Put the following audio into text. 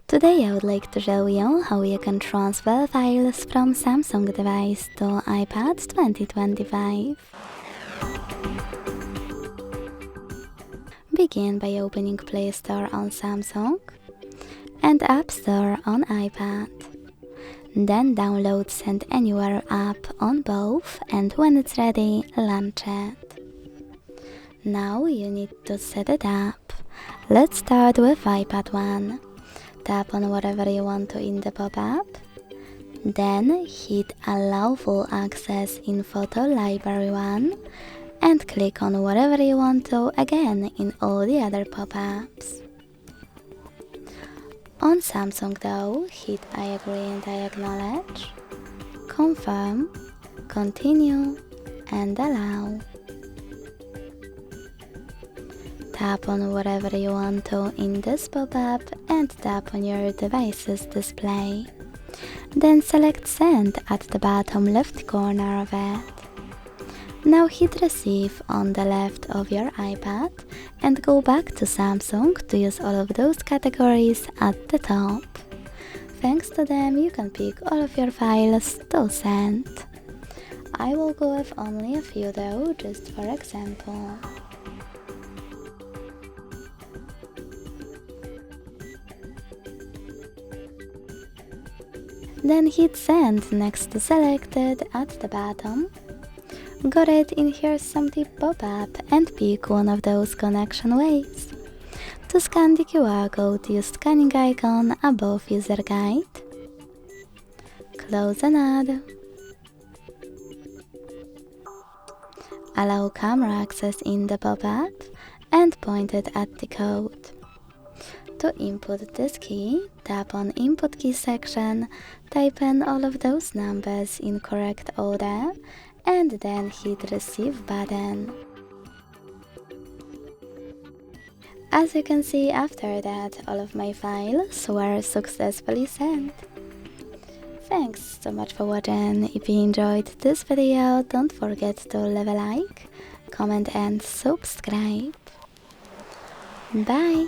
Today I would like to show you how you can transfer files from Samsung device to iPad 2025. Begin by opening Play Store on Samsung and App Store on iPad. Then download Send Anywhere app on both, and when it's ready, launch it. Now you need to set it up. Let's start with iPad 1. Tap on whatever you want to in the pop-up. Then hit Allow Full Access in Photo Library 1 and click on whatever you want to again in all the other pop-ups. On Samsung though, hit I agree and I acknowledge, confirm, continue and allow. Tap on whatever you want to in this pop-up and tap on your device's display. Then select Send at the bottom left corner of it. Now hit Receive on the left of your iPad and go back to Samsung to use all of those categories at the top. Thanks to them you can pick all of your files to send. I will go with only a few though, just for example. Then hit Send next to Selected at the bottom. Got it, in here's some pop-up and pick one of those connection ways. To scan the QR code, use scanning icon above user guide. Close and add. Allow camera access in the pop-up and point it at the code. To input this key, tap on Input Key section, type in all of those numbers in correct order, and then hit Receive button. As you can see, after that, all of my files were successfully sent. Thanks so much for watching. If you enjoyed this video, don't forget to leave a like, comment and subscribe. Bye!